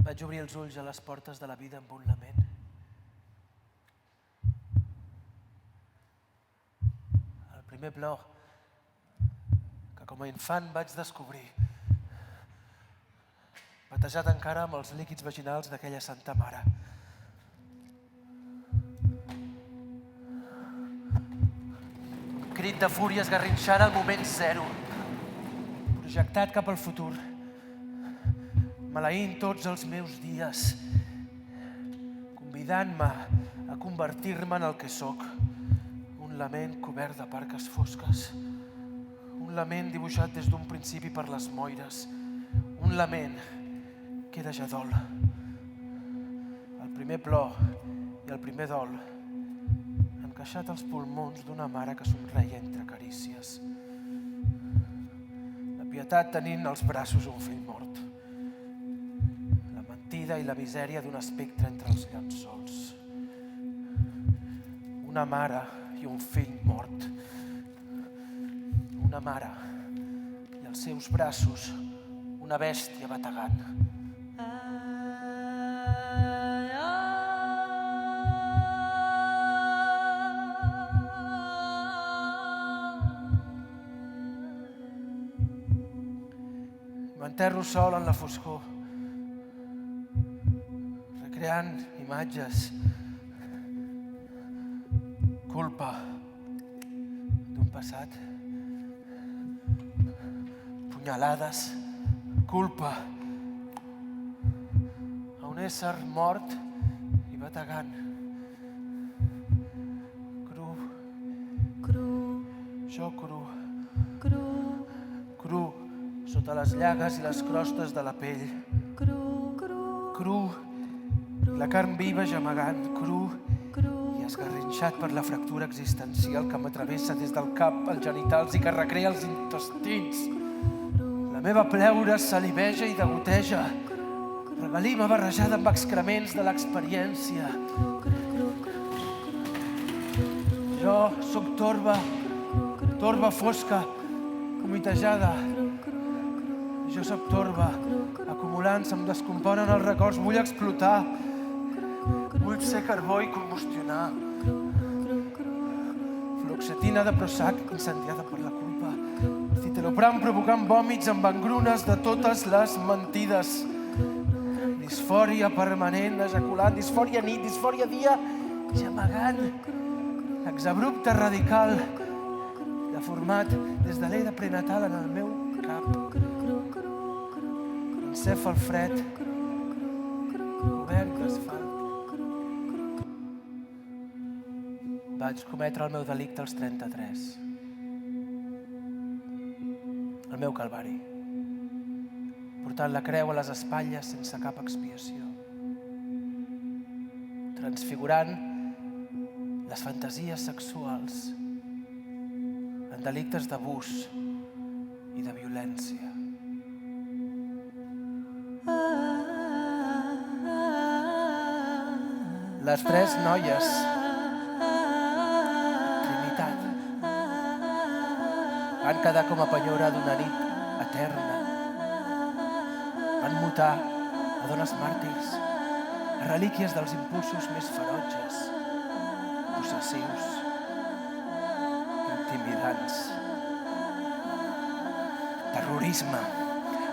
Vaig obrir els ulls a les portes de la vida amb un lament. El primer plor que com a infant vaig descobrir, batejat encara amb els líquids vaginals d'aquella santa mare. Un crit de fúria esgarrinxada al moment zero, projectat cap al futur, maleint tots els meus dies, convidant-me a convertir-me en el que sóc. Un lament cobert de parques fosques, un lament dibuixat des d'un principi per les moires, un lament que era ja dol. El primer plor i el primer dol, encaixat als pulmons d'una mare que somreia entre carícies. La pietat tenint als braços un fill mort. La mentida i la misèria d'un espectre entre els llençols. Una mare i un fill mort. Una mare i als seus braços una bèstia bategant. M'enterro sol en la foscor, recreant imatges, culpa d'un passat, punyalades, culpa a un ésser mort i bategant, jo cru, sota les llagues i les crostes de la pell, cru, la carn viva gemegant, cru i esgarrinxat per la fractura existencial que m'atravessa des del cap als genitals i que recrea els intestins. La meva pleura saliveja i degoteja, regalima barrejada amb excrements de l'experiència. Jo sóc torba fosca, comitejada. Jo sóc torba, acumulant, se'm descomponen els records, vull explotar. Vull ser carbó i combustionar. Fluoxetina de Prozac incendiada per la culpa. Citalopram provocant vòmits amb engrunes de totes les mentides. Disfòria permanent, ejaculant, disfòria nit, disfòria dia, gemegant. Exabrupte radical, deformat des de l'era prenatal en el meu cap. Encèfal fred, cobert d'asfalt. Vaig cometre el meu delicte als 33. El meu calvari. Portant la creu a les espatlles sense cap expiació. Transfigurant les fantasies sexuals en delictes d'abús i de violència. Les tres noies, Trinitat, van quedar com a penyora d'una nit eterna. Van mutar a dones màrtirs, a relíquies dels impulsos més ferotges, possessius, intimidants.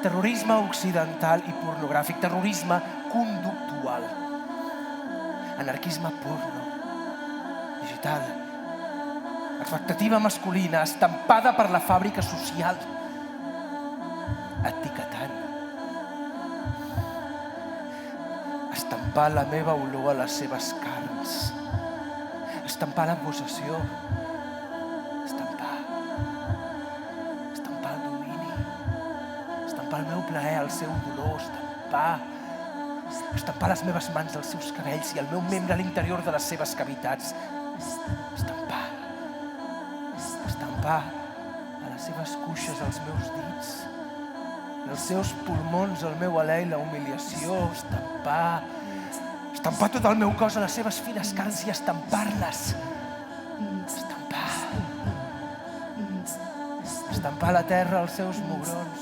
Terrorisme occidental i pornogràfic, terrorisme conductual. Anarquisme porno, digital, expectativa masculina estampada per la fàbrica social, etiquetant, estampar la meva olor a les seves carns, estampar la possessió, estampar el domini, estampar el meu plaer, el seu dolor, estampar les meves mans als seus cabells i el meu membre a l'interior de les seves cavitats. Estampar a les seves cuixes els meus dits i els seus pulmons el meu alè i la humiliació. Estampar tot el meu cos a les seves fines carns i estampar-les. Estampar la terra als seus mugrons,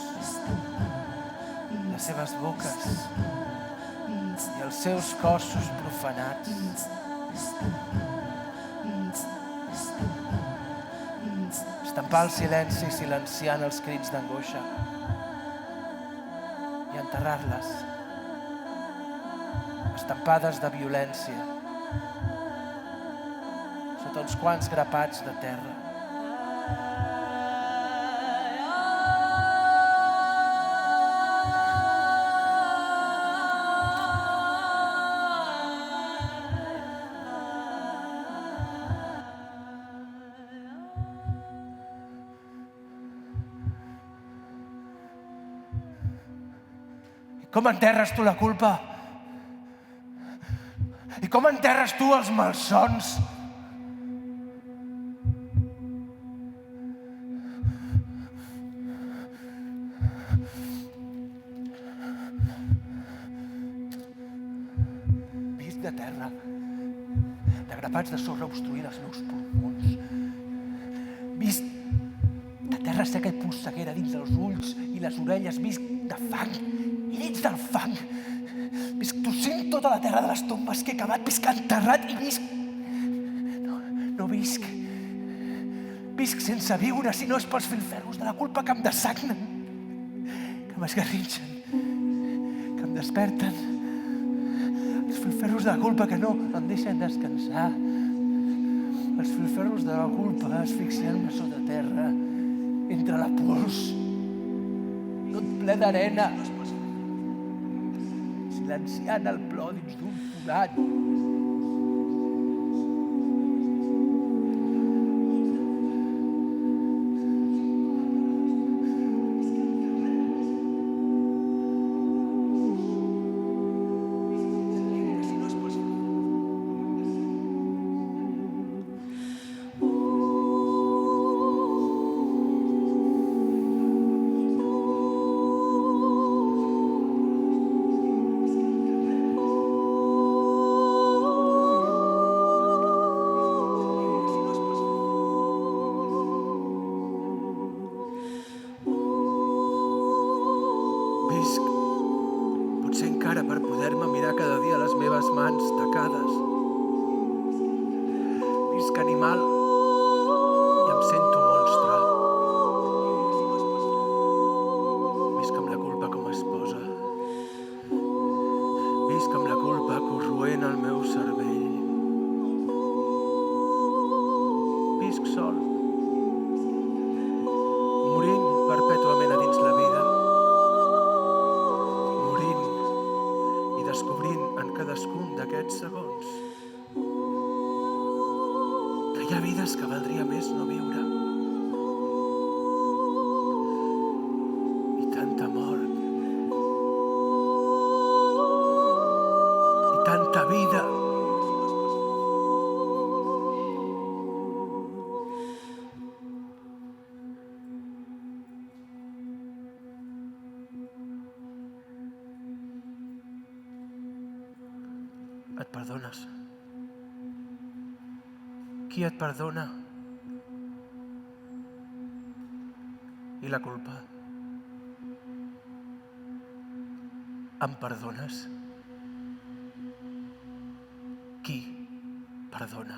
les seves boques, els seus cossos profanats. Estampar el silenci silenciant els crits d'angoixa i enterrar-les, estampades de violència, sota uns quants grapats de terra. Com enterres tu la culpa? I com enterres tu els malsons? Vist de terra, de grapats de sorra obstruint els meus pulmons. Vist de terra seca i polseguera dins dels ulls i les orelles. Vist de fang i dins del fang. Visc tossint tota la terra de les tombes que he cavat, visc enterrat i visc... No visc. Visc sense viure, si no és pels filferros de la culpa que em dessagnen, que m'esgarrinxen, que em desperten. Els filferros de la culpa que no em deixen descansar. Els filferros de la culpa asfixiant-me sota terra, entre la pols, tot ple d'arena, silenciant el plor dins d'un forat. Potser encara per poder-me mirar cada dia les meves mans tacades. Visc animal i em sento monstre. Visc amb la culpa com a esposa. Visc amb la culpa corroent el meu cervell. Visc sol, morint perpètuament a dins la vida. Descobrint en cadascun d'aquests segons que hi ha vides que valdria més no viure. I tanta mort. I tanta vida. Et perdones? Qui et perdona? I la culpa? Em perdones? Qui perdona?